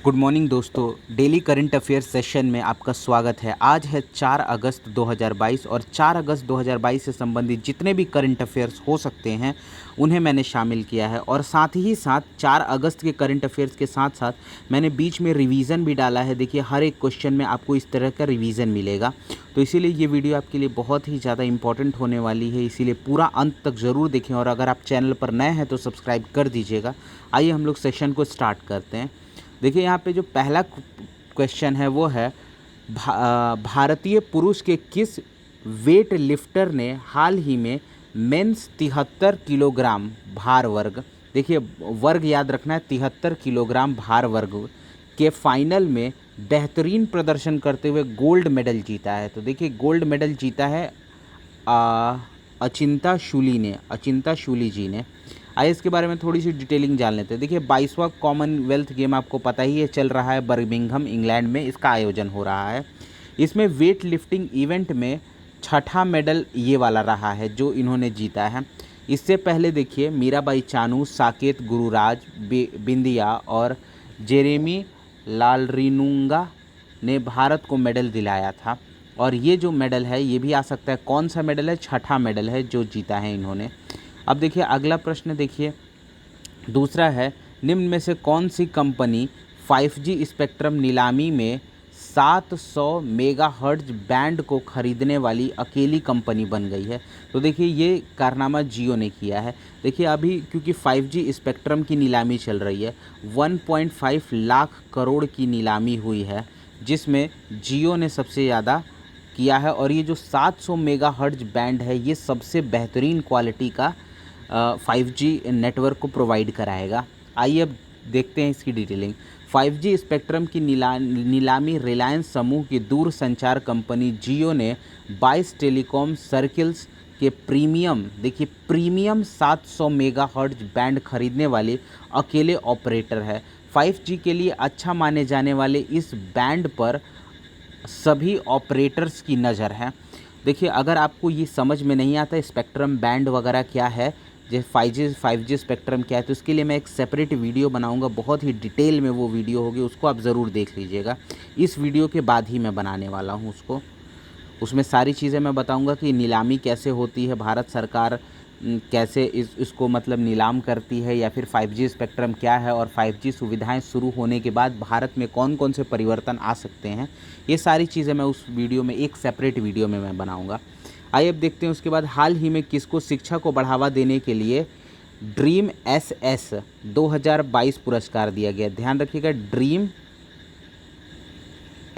Good morning दोस्तों, daily current affair session में आपका स्वागत है। आज है 4 अगस्त 2022 और 4 अगस्त 2022 से संबंधित जितने भी करंट अफेयर्स हो सकते हैं उन्हें मैंने शामिल किया है। और साथ ही साथ 4 अगस्त के करंट अफेयर्स के साथ साथ मैंने बीच में रिवीजन भी डाला है। देखिए, हर एक क्वेश्चन में आपको इस तरह का रिवीजन मिलेगा, तो इसीलिए ये वीडियो आपके लिए बहुत ही ज़्यादा इंपॉर्टेंट होने वाली है। इसीलिए पूरा अंत तक ज़रूर देखें और अगर आप चैनल पर नए हैं तो सब्सक्राइब कर दीजिएगा। आइए हम लोग सेशन को स्टार्ट करते हैं। देखिए, यहाँ पे जो पहला क्वेश्चन है वो है भारतीय पुरुष के किस वेट लिफ्टर ने हाल ही में मेंस 73 किलोग्राम भार वर्ग, देखिए वर्ग याद रखना है, 73 किलोग्राम भार वर्ग के फाइनल में बेहतरीन प्रदर्शन करते हुए गोल्ड मेडल जीता है। तो देखिए, गोल्ड मेडल जीता है अचिंता शूली जी ने। आइए इसके बारे में थोड़ी सी डिटेलिंग जान लेते हैं। देखिए, 22वां कॉमनवेल्थ गेम आपको पता ही है, चल रहा है बर्मिंघम इंग्लैंड में, इसका आयोजन हो रहा है। इसमें वेट लिफ्टिंग इवेंट में छठा मेडल ये वाला रहा है जो इन्होंने जीता है। इससे पहले देखिए, मीराबाई चानू, साकेत गुरुराज बिंदिया और जेरेमी लालरिनुंगा ने भारत को मेडल दिलाया था। और ये जो मेडल है ये भी आ सकता है, कौन सा मेडल है, छठा मेडल है जो जीता है इन्होंने। अब देखिए अगला प्रश्न, देखिए दूसरा है, निम्न में से कौन सी कंपनी 5G स्पेक्ट्रम नीलामी में 700 मेगाहर्ट्ज बैंड को खरीदने वाली अकेली कंपनी बन गई है। तो देखिए, ये कारनामा जियो ने किया है। देखिए, अभी क्योंकि 5G स्पेक्ट्रम की नीलामी चल रही है, 1.5 लाख करोड़ की नीलामी हुई है जिसमें जियो ने सबसे ज़्यादा किया है। और ये जो 700 मेगाहर्ट्ज बैंड है ये सबसे बेहतरीन क्वालिटी का 5G नेटवर्क को प्रोवाइड कराएगा। आइए अब देखते हैं इसकी डिटेलिंग। 5G स्पेक्ट्रम की नीलामी रिलायंस समूह की दूर संचार कंपनी जियो ने 22 टेलीकॉम सर्किल्स के प्रीमियम, देखिए प्रीमियम 700 मेगाहर्ट्ज बैंड खरीदने वाले अकेले ऑपरेटर है। 5G के लिए अच्छा माने जाने वाले इस बैंड पर सभी ऑपरेटर्स की नज़र है। देखिए, अगर आपको ये समझ में नहीं आता स्पेक्ट्रम बैंड वगैरह क्या है, जैसे 5G स्पेक्ट्रम क्या है, तो इसके लिए मैं एक सेपरेट वीडियो बनाऊंगा, बहुत ही डिटेल में वो वीडियो होगी, उसको आप ज़रूर देख लीजिएगा। इस वीडियो के बाद ही मैं बनाने वाला हूँ उसको। उसमें सारी चीज़ें मैं बताऊंगा कि नीलामी कैसे होती है, भारत सरकार कैसे इसको मतलब नीलाम करती है, या फिर 5G स्पेक्ट्रम क्या है और 5G सुविधाएं शुरू होने के बाद भारत में कौन कौन से परिवर्तन आ सकते हैं। ये सारी चीज़ें मैं उस वीडियो में, एक सेपरेट वीडियो में मैं बनाऊंगा। आइए अब देखते हैं उसके बाद, हाल ही में किसको शिक्षा को बढ़ावा देने के लिए ड्रीम SS 2022 पुरस्कार दिया गया। ध्यान रखिएगा, ड्रीम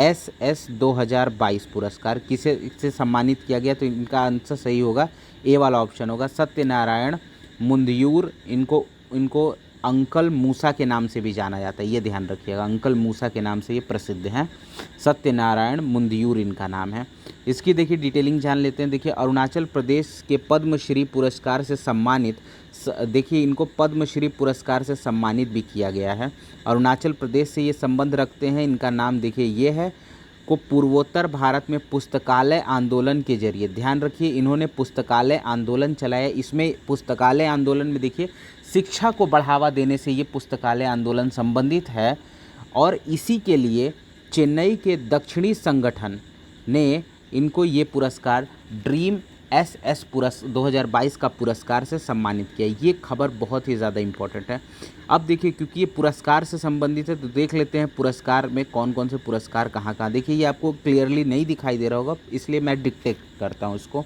SS 2022 पुरस्कार किसे इससे सम्मानित किया गया, तो इनका आंसर सही होगा, ए वाला ऑप्शन होगा, सत्यनारायण मुंदयूर। इनको इनको अंकल मूसा के नाम से भी जाना जाता है, ये ध्यान रखिएगा, अंकल मूसा के नाम से ये प्रसिद्ध हैं। सत्यनारायण मुंदयूर इनका नाम है। इसकी देखिए डिटेलिंग जान लेते हैं। देखिए, अरुणाचल प्रदेश के पद्मश्री पुरस्कार से सम्मानित, देखिए इनको पद्मश्री पुरस्कार से सम्मानित भी किया गया है। अरुणाचल प्रदेश से ये संबंध रखते हैं। इनका नाम देखिए ये है, को पूर्वोत्तर भारत में पुस्तकालय आंदोलन के जरिए, ध्यान रखिए इन्होंने पुस्तकालय आंदोलन चलाया। इसमें पुस्तकालय आंदोलन में देखिए शिक्षा को बढ़ावा देने से ये पुस्तकालय आंदोलन संबंधित है। और इसी के लिए चेन्नई के दक्षिणी संगठन ने इनको ये पुरस्कार ड्रीम SS 2022 का पुरस्कार से सम्मानित किया। ये खबर बहुत ही ज़्यादा इम्पोर्टेंट है। अब देखिए, क्योंकि ये पुरस्कार से संबंधित है तो देख लेते हैं पुरस्कार में कौन कौन से पुरस्कार कहाँ कहाँ। देखिए, ये आपको क्लियरली नहीं दिखाई दे रहा होगा, इसलिए मैं डिक्टेट करता हूँ इसको।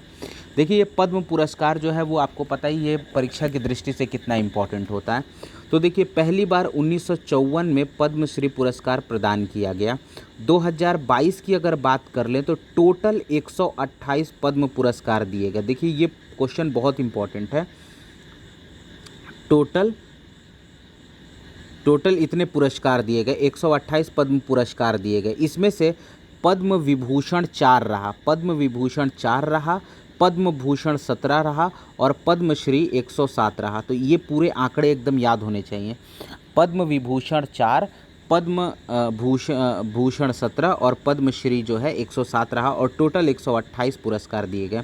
देखिए, ये पद्म पुरस्कार जो है वो आपको पता ही है परीक्षा की दृष्टि से कितना इम्पोर्टेंट होता है। तो देखिए, पहली बार 1954 में पद्मश्री पुरस्कार प्रदान किया गया। 2022 की अगर बात कर लें तो टोटल 128 पद्म पुरस्कार दिए गए। देखिए, ये क्वेश्चन बहुत इंपॉर्टेंट है। टोटल इतने पुरस्कार दिए गए, 128 पद्म पुरस्कार दिए गए। इसमें से पद्म विभूषण 4 रहा, पद्म भूषण 17 रहा और पद्मश्री 107 रहा। तो ये पूरे आंकड़े एकदम याद होने चाहिए। पद्म विभूषण 4, पद्म भूषण 17 और पद्मश्री जो है 107 रहा, और टोटल 128 पुरस्कार दिए गए।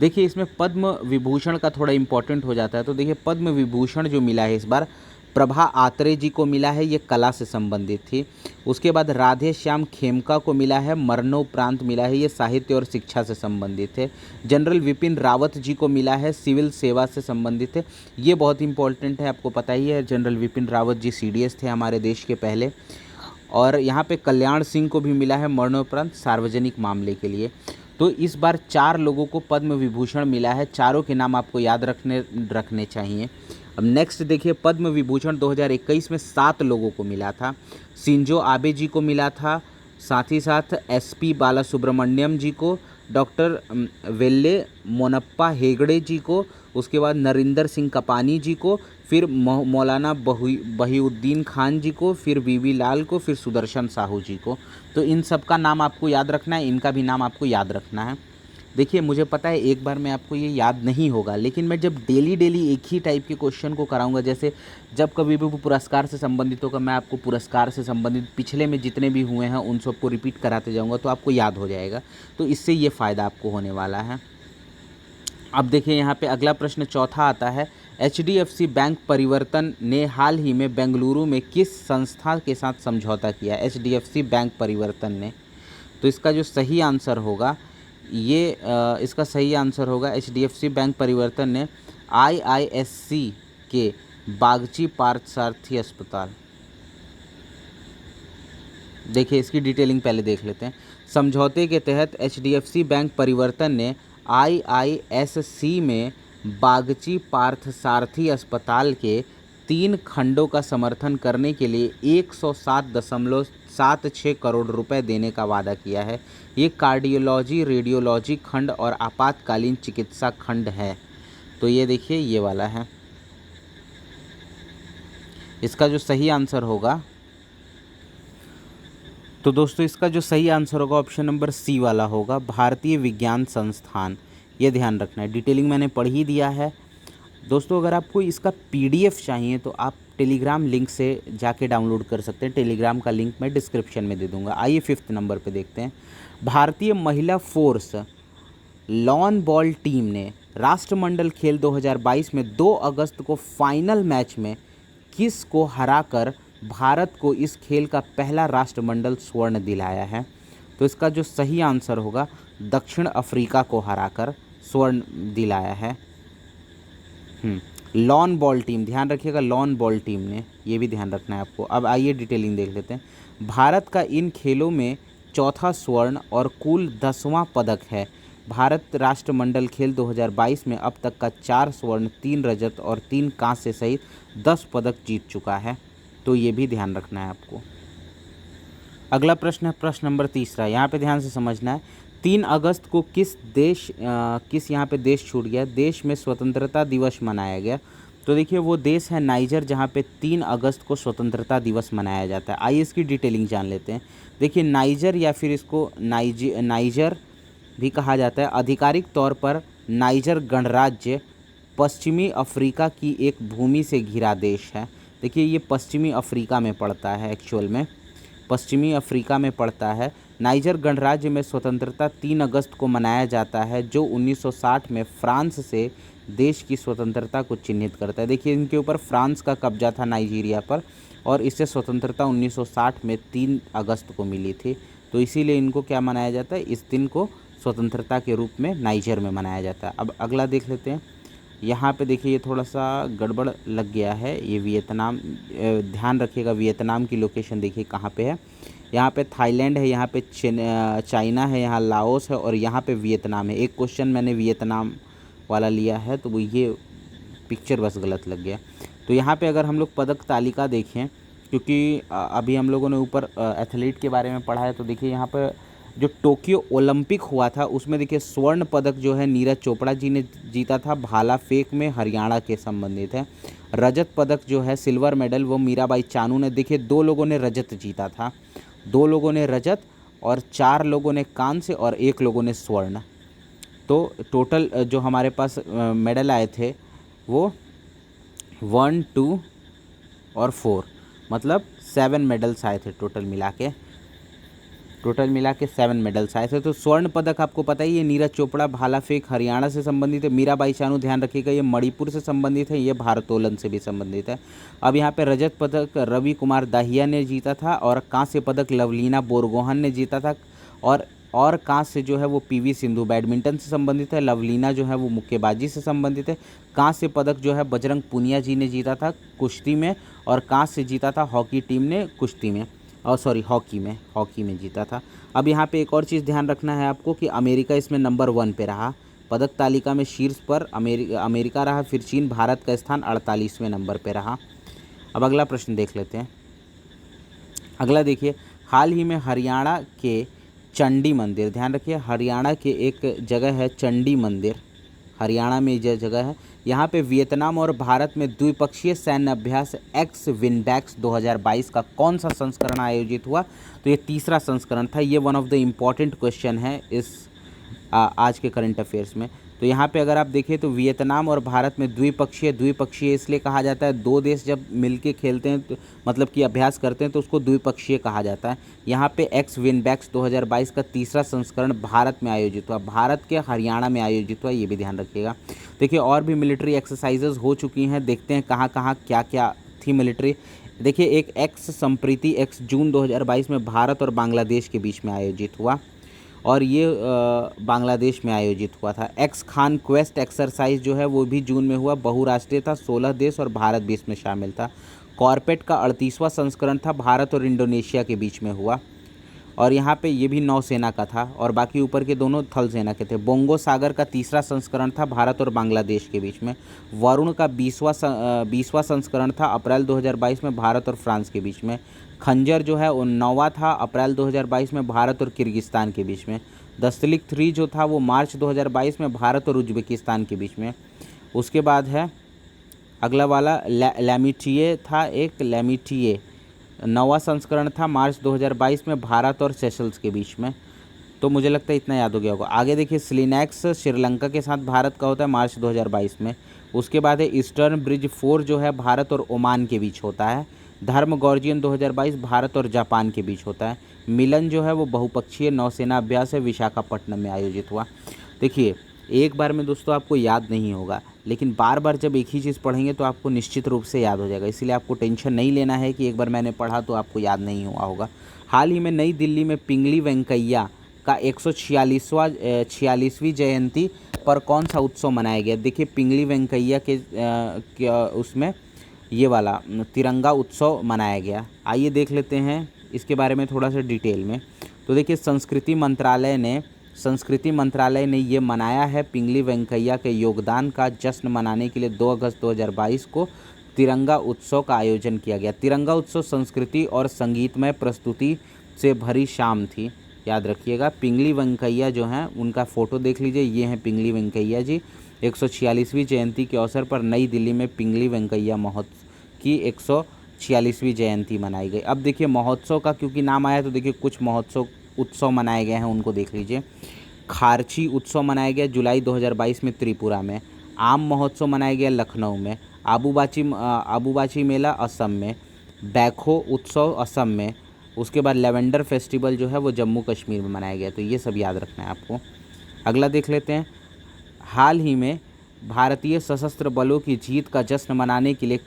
देखिए, इसमें पद्म विभूषण का थोड़ा इम्पोर्टेंट हो जाता है। तो देखिए, पद्म विभूषण जो मिला है इस बार प्रभा आत्रे जी को मिला है, ये कला से संबंधित थी। उसके बाद राधे श्याम खेमका को मिला है, मरणोपरांत मिला है, ये साहित्य और शिक्षा से संबंधित है। जनरल विपिन रावत जी को मिला है, सिविल सेवा से संबंधित है, ये बहुत इंपॉर्टेंट है, आपको पता ही है जनरल विपिन रावत जी सीडीएस थे हमारे देश के पहले। और यहाँ पे कल्याण सिंह को भी मिला है मरणोपरांत सार्वजनिक मामले के लिए। तो इस बार 4 लोगों को पद्म विभूषण मिला है, चारों के नाम आपको याद रखने चाहिए। अब नेक्स्ट देखिए, पद्म विभूषण 2021 में 7 लोगों को मिला था। शिंजो आबे जी को मिला था, साथ ही साथ एसपी बालासुब्रमण्यम जी को, डॉक्टर वेल्ले मोनप्पा हेगड़े जी को, उसके बाद नरिंदर सिंह कपानी जी को, फिर मौलाना बहीउद्दीन खान जी को, फिर बीबी लाल को, फिर सुदर्शन साहू जी को। तो इन सब का नाम आपको याद रखना है, इनका भी नाम आपको याद रखना है। देखिए मुझे पता है एक बार में आपको ये याद नहीं होगा, लेकिन मैं जब डेली एक ही टाइप के क्वेश्चन को कराऊंगा, जैसे जब कभी भी वो पुरस्कार से संबंधित होगा, मैं आपको पुरस्कार से संबंधित पिछले में जितने भी हुए हैं उन सबको रिपीट कराते जाऊंगा, तो आपको याद हो जाएगा। तो इससे ये फ़ायदा आपको होने वाला है। अब देखिए यहाँ पे अगला प्रश्न चौथा आता है, HDFC बैंक परिवर्तन ने हाल ही में बेंगलुरु में किस संस्था के साथ समझौता किया? HDFC बैंक परिवर्तन ने, तो इसका जो सही आंसर होगा इसका सही आंसर होगा HDFC बैंक परिवर्तन ने IISC के बागची पार्थसारथी अस्पताल। देखिए इसकी डिटेलिंग पहले देख लेते हैं। समझौते के तहत HDFC बैंक परिवर्तन ने IISC में बागची पार्थसारथी अस्पताल के 3 खंडों का समर्थन करने के लिए 107.76 करोड़ रुपए देने का वादा किया है। ये कार्डियोलॉजी, रेडियोलॉजी खंड और आपातकालीन चिकित्सा खंड है। तो ये देखिए ये वाला है। इसका जो सही आंसर होगा, तो दोस्तों इसका जो सही आंसर होगा ऑप्शन नंबर सी वाला होगा, भारतीय विज्ञान संस्थान। ये ध्यान रखना है, डिटेलिंग मैंने पढ़ ही दिया है। दोस्तों अगर आपको इसका PDF चाहिए तो आप टेलीग्राम लिंक से जाके डाउनलोड कर सकते हैं, टेलीग्राम का लिंक मैं डिस्क्रिप्शन में दे दूंगा। आइए 5th नंबर पे देखते हैं। भारतीय महिला फोर्स लॉन बॉल टीम ने राष्ट्रमंडल खेल 2022 में 2 अगस्त को फाइनल मैच में किस को हराकर भारत को इस खेल का पहला राष्ट्रमंडल स्वर्ण दिलाया है? तो इसका जो सही आंसर होगा, दक्षिण अफ्रीका को हराकर स्वर्ण दिलाया है। लॉन बॉल टीम, ध्यान रखिएगा, लॉन बॉल टीम ने, ये भी ध्यान रखना है आपको। अब आइए डिटेलिंग देख लेते हैं। भारत का इन खेलों में चौथा स्वर्ण और कुल 10वां पदक है। भारत राष्ट्रमंडल खेल 2022 में अब तक का 4 स्वर्ण, 3 रजत और 3 कांस्य सहित 10 पदक जीत चुका है। तो ये भी ध्यान रखना है आपको। अगला प्रश्न है प्रश्न नंबर 3। यहाँ पे ध्यान से समझना है। 3 अगस्त को किस यहाँ पे देश छूट गया? देश में स्वतंत्रता दिवस मनाया गया। तो देखिए वो देश है नाइजर, जहाँ पे 3 अगस्त को स्वतंत्रता दिवस मनाया जाता है। आइए इसकी डिटेलिंग जान लेते हैं। देखिए नाइजर या फिर इसको नाइजर भी कहा जाता है, आधिकारिक तौर पर नाइजर गणराज्य पश्चिमी अफ्रीका की एक भूमि से घिरा देश है। देखिए ये पश्चिमी अफ्रीका में पड़ता है, एक्चुअल में पश्चिमी अफ्रीका में पड़ता है। नाइजर गणराज्य में स्वतंत्रता 3 अगस्त को मनाया जाता है, जो 1960 में फ्रांस से देश की स्वतंत्रता को चिन्हित करता है। देखिए इनके ऊपर फ्रांस का कब्जा था नाइजीरिया पर, और इससे स्वतंत्रता 1960 में 3 अगस्त को मिली थी। तो इसीलिए इनको क्या मनाया जाता है, इस दिन को स्वतंत्रता के रूप में नाइजर में मनाया जाता है। अब अगला देख लेते हैं। यहाँ पे देखिए ये थोड़ा सा गड़बड़ लग गया है, ये वियतनाम, ध्यान रखिएगा वियतनाम की लोकेशन देखिए कहाँ पे है। यहाँ पे थाईलैंड है, यहाँ पे चाइना है, यहाँ लाओस है और यहाँ पे वियतनाम है। एक क्वेश्चन मैंने वियतनाम वाला लिया है तो वो ये पिक्चर बस गलत लग गया। तो यहाँ पे अगर हम लोग पदक तालिका देखें, क्योंकि अभी हम लोगों ने ऊपर एथलीट के बारे में पढ़ा है, तो देखिए यहाँ पर जो टोक्यो ओलंपिक हुआ था उसमें देखिए स्वर्ण पदक जो है नीरज चोपड़ा जी ने जीता था, भाला फेंक में हरियाणा के संबंधित है। रजत पदक जो है सिल्वर मेडल वो मीराबाई चानू ने, देखिए 2 लोगों ने रजत जीता था, 2 लोगों ने रजत और 4 लोगों ने कांस्य और 1 लोगों ने स्वर्ण। तो टोटल जो हमारे पास मेडल आए थे वो 1, 2 और 4, मतलब 7 मेडल्स आए थे टोटल मिला के। टोटल मिला के 7 मेडल्स आए थे। तो स्वर्ण पदक आपको पता ही है, नीरज चोपड़ा भाला फेंक हरियाणा से संबंधित है, मीराबाई चानू ध्यान रखिएगा ये मणिपुर से संबंधित है, ये भारोत्तोलन से भी संबंधित है। अब यहाँ पे रजत पदक रवि कुमार दाहिया ने जीता था और कांस्य पदक लवलीना बोरगोहन ने जीता था। और कांस्य जो है वो पीवी सिंधु बैडमिंटन से संबंधित है, लवलीना जो है वो मुक्केबाजी से संबंधित है। कांस्य पदक जो है बजरंग पुनिया जी ने जीता था कुश्ती में, और कांस्य जीता था हॉकी टीम ने कुश्ती में, और सॉरी हॉकी में जीता था। अब यहाँ पे एक और चीज़ ध्यान रखना है आपको कि अमेरिका इसमें नंबर 1 पे रहा, पदक तालिका में शीर्ष पर अमेरिका रहा, फिर चीन, भारत का स्थान 48वें नंबर पे रहा। अब अगला प्रश्न देख लेते हैं। अगला देखिए, हाल ही में हरियाणा के चंडी मंदिर, ध्यान रखिए हरियाणा के एक जगह है चंडी मंदिर, हरियाणा में यह जगह है, यहाँ पे वियतनाम और भारत में द्विपक्षीय सैन्य अभ्यास एक्स विनबैक्स 2022 का कौन सा संस्करण आयोजित हुआ? तो ये तीसरा संस्करण था। ये one of the important question है इस आज के करंट अफेयर्स में। तो यहाँ पे अगर आप देखें तो वियतनाम और भारत में द्विपक्षीय इसलिए कहा जाता है, दो देश जब मिलके खेलते हैं तो मतलब कि अभ्यास करते हैं तो उसको द्विपक्षीय कहा जाता है। यहाँ पे एक्स विनबैक्स 2022 का तीसरा संस्करण भारत में आयोजित हुआ, भारत के हरियाणा में आयोजित हुआ, ये भी ध्यान रखिएगा। देखिए और भी मिलिट्री एक्सरसाइजेज हो चुकी हैं, देखते हैं कहाँ कहाँ क्या क्या थी मिलिट्री। देखिए एक एक्स संप्रीति एक्स जून 2022 में भारत और बांग्लादेश के बीच में आयोजित हुआ, और ये बांग्लादेश में आयोजित हुआ था। एक्स खान क्वेस्ट एक्सरसाइज जो है वो भी जून में हुआ, बहुराष्ट्रीय था, 16 देश और भारत भी इसमें शामिल था। कॉर्पेट का 38वां संस्करण था, भारत और इंडोनेशिया के बीच में हुआ, और यहाँ पे ये भी नौसेना का था और बाकी ऊपर के दोनों थल सेना के थे। बोंगो सागर का तीसरा संस्करण था, भारत और बांग्लादेश के बीच में। वरुण का 20वां संस्करण था, अप्रैल 2022 में भारत और फ्रांस के बीच में। खंजर जो है वो 9वां था, अप्रैल 2022 में भारत और किर्गिस्तान के बीच में। दस्तलिक 3 जो था वो मार्च 2022 में भारत और उज्बेकिस्तान के बीच में। उसके बाद है अगला वाला लैमिटिए था, एक लैमिटिए 9वां संस्करण था, मार्च 2022 में भारत और सेशल्स के बीच में। तो मुझे लगता है इतना याद हो गया होगा। आगे देखिए स्लिनैक्स श्रीलंका के साथ भारत का होता है मार्च 2022 में। उसके बाद है ईस्टर्न ब्रिज 4 जो है भारत और ओमान के बीच होता है। धर्म गॉर्जियन 2022 भारत और जापान के बीच होता है। मिलन जो है वो बहुपक्षीय नौसेना अभ्यास है, विशाखापट्टनम में आयोजित हुआ। देखिए एक बार में दोस्तों आपको याद नहीं होगा, लेकिन बार बार जब एक ही चीज़ पढ़ेंगे तो आपको निश्चित रूप से याद हो जाएगा। इसलिए आपको टेंशन नहीं लेना है कि एक बार मैंने पढ़ा तो आपको याद नहीं हुआ होगा। हाल ही में नई दिल्ली में पिंगली वेंकैया का 146वीं जयंती पर कौन सा उत्सव मनाया गया? देखिए पिंगली वेंकैया के उसमें ये वाला तिरंगा उत्सव मनाया गया। आइए देख लेते हैं इसके बारे में थोड़ा सा डिटेल में। तो देखिए संस्कृति मंत्रालय ने ये मनाया है पिंगली वेंकैया के योगदान का जश्न मनाने के लिए 2 अगस्त 2022 को तिरंगा उत्सव का आयोजन किया गया। तिरंगा उत्सव संस्कृति और संगीतमय प्रस्तुति से भरी शाम थी, याद रखिएगा। पिंगली वेंकैया जो हैं उनका फ़ोटो देख लीजिए, ये हैं पिंगली वेंकैया जी। 146वीं जयंती के अवसर पर नई दिल्ली में पिंगली वेंकैया महोत्सव की 146वीं जयंती मनाई गई। अब देखिए महोत्सव का क्योंकि नाम आया तो देखिए कुछ उत्सव मनाए गए हैं, उनको देख लीजिए। खारची उत्सव मनाया गया जुलाई 2022 में त्रिपुरा में। आम महोत्सव मनाया गया लखनऊ में। आबूबाची मेला असम में। बैखो उत्सव असम में। उसके बाद लेवेंडर फेस्टिवल जो है वो जम्मू कश्मीर में मनाया गया। तो ये सब याद रखना है आपको। अगला देख लेते हैं। हाल ही में भारतीय सशस्त्र बलों की जीत का जश्न मनाने के लिए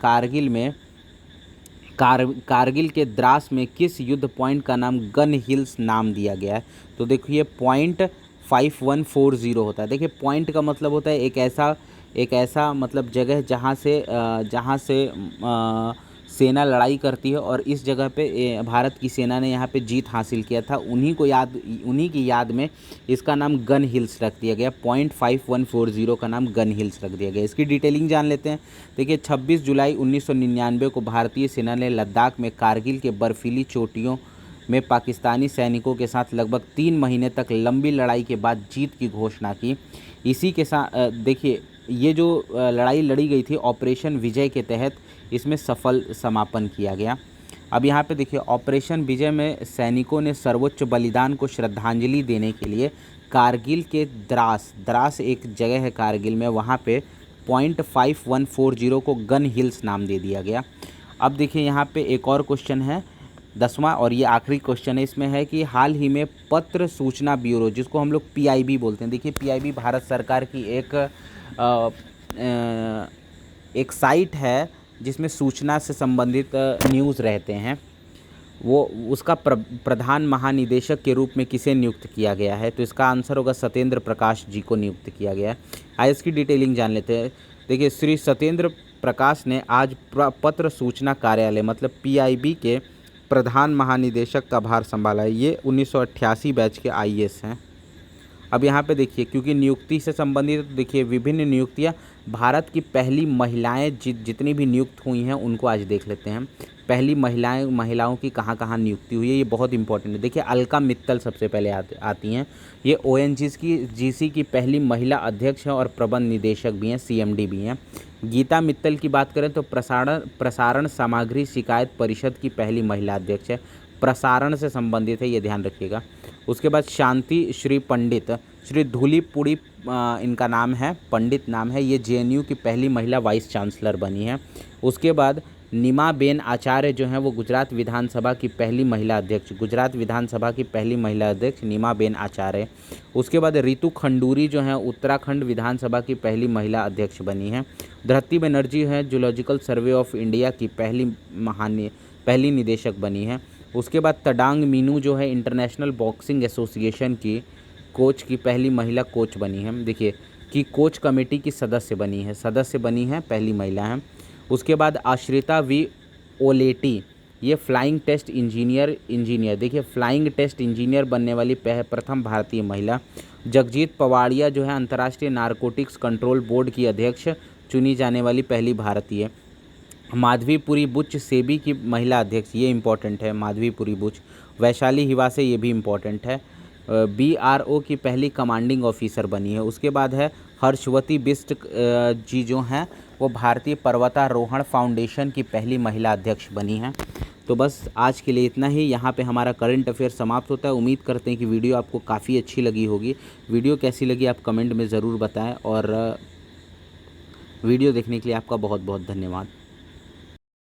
कारगिल के द्रास में किस युद्ध पॉइंट का नाम गन हिल्स नाम दिया गया है? तो देखिए पॉइंट 5140 होता है। देखिए पॉइंट का मतलब होता है एक ऐसा मतलब जगह जहाँ से सेना लड़ाई करती है, और इस जगह पे भारत की सेना ने यहाँ पे जीत हासिल किया था। उन्हीं की याद में इसका नाम गन हिल्स रख दिया गया। पॉइंट 5140 का नाम गन हिल्स रख दिया गया। इसकी डिटेलिंग जान लेते हैं। देखिए 26 जुलाई 1999 को भारतीय सेना ने लद्दाख में कारगिल के बर्फीली चोटियों में पाकिस्तानी सैनिकों के साथ लगभग 3 महीने तक लंबी लड़ाई के बाद जीत की घोषणा की। इसी के साथ देखिए ये जो लड़ाई लड़ी गई थी ऑपरेशन विजय के तहत, इसमें सफल समापन किया गया। अब यहाँ पे देखिए ऑपरेशन विजय में सैनिकों ने सर्वोच्च बलिदान को श्रद्धांजलि देने के लिए कारगिल के द्रास एक जगह है कारगिल में, वहाँ पे पॉइंट 5140 को गन हिल्स नाम दे दिया गया। अब देखिए यहाँ पे एक और क्वेश्चन है 10वां और ये आखिरी क्वेश्चन है इसमें है कि हाल ही में पत्र सूचना ब्यूरो, जिसको हम लोग पीआईबी बोलते हैं, देखिए पीआईबी भारत सरकार की एक साइट है जिसमें सूचना से संबंधित न्यूज़ रहते हैं, वो उसका प्रधान महानिदेशक के रूप में किसे नियुक्त किया गया है? तो इसका आंसर होगा सत्येंद्र प्रकाश जी को नियुक्त किया गया है। आइए इसकी डिटेलिंग जान लेते हैं। देखिए श्री सत्येंद्र प्रकाश ने आज पत्र सूचना कार्यालय मतलब पीआईबी के प्रधान महानिदेशक का भार संभाला है। ये 1988 बैच के आईएएस हैं। अब यहाँ पे देखिए, क्योंकि नियुक्ति से संबंधित देखिए विभिन्न नियुक्तियाँ, भारत की पहली महिलाएं जितनी भी नियुक्त हुई हैं उनको आज देख लेते हैं। पहली महिलाओं की कहाँ कहाँ नियुक्ति हुई है, ये बहुत इंपॉर्टेंट है। देखिए अलका मित्तल सबसे पहले आती हैं। ये ओएनजीसी की पहली महिला अध्यक्ष हैं और प्रबंध निदेशक भी हैं, सीएमडी भी हैं। गीता मित्तल की बात करें तो प्रसारण सामग्री शिकायत परिषद की पहली महिला अध्यक्ष है, प्रसारण से संबंधित है, ये ध्यान रखिएगा। उसके बाद शांति श्री पंडित, श्री धूलीपुड़ी इनका नाम है, पंडित नाम है, ये जेएनयू की पहली महिला वाइस चांसलर बनी है। उसके बाद नीमाबेन आचार्य जो हैं वो गुजरात विधानसभा की पहली महिला अध्यक्ष, गुजरात विधानसभा की पहली महिला अध्यक्ष नीमाबेन आचार्य। उसके बाद रितु खंडूरी जो हैं उत्तराखंड विधानसभा की पहली महिला अध्यक्ष बनी हैं। धृति बनर्जी हैं जूलॉजिकल सर्वे ऑफ इंडिया की पहली निदेशक बनी हैं। उसके बाद तडांग मीनू जो है इंटरनेशनल बॉक्सिंग एसोसिएशन की कोच की पहली महिला कोच बनी है, देखिए कि कोच कमेटी की सदस्य बनी है, पहली महिला है। उसके बाद आश्रिता वी ओलेटी, ये फ्लाइंग टेस्ट इंजीनियर, देखिए फ्लाइंग टेस्ट इंजीनियर बनने वाली प्रथम भारतीय महिला। जगजीत पवाड़िया जो है अंतर्राष्ट्रीय नारकोटिक्स कंट्रोल बोर्ड की अध्यक्ष चुनी जाने वाली पहली भारतीय। माधवीपुरी बुच सेबी की महिला अध्यक्ष, ये इंपॉर्टेंट है, माधवीपुरी बुच। वैशाली हिवासे, ये भी इम्पॉर्टेंट है, बीआरओ की पहली कमांडिंग ऑफिसर बनी है। उसके बाद है हर्षवती बिष्ट जी जो हैं वो भारतीय पर्वतारोहण फाउंडेशन की पहली महिला अध्यक्ष बनी हैं। तो बस आज के लिए इतना ही। यहाँ पे हमारा करंट अफेयर समाप्त होता है। उम्मीद करते हैं कि वीडियो आपको काफ़ी अच्छी लगी होगी। वीडियो कैसी लगी आप कमेंट में ज़रूर बताएं और वीडियो देखने के लिए आपका बहुत बहुत धन्यवाद।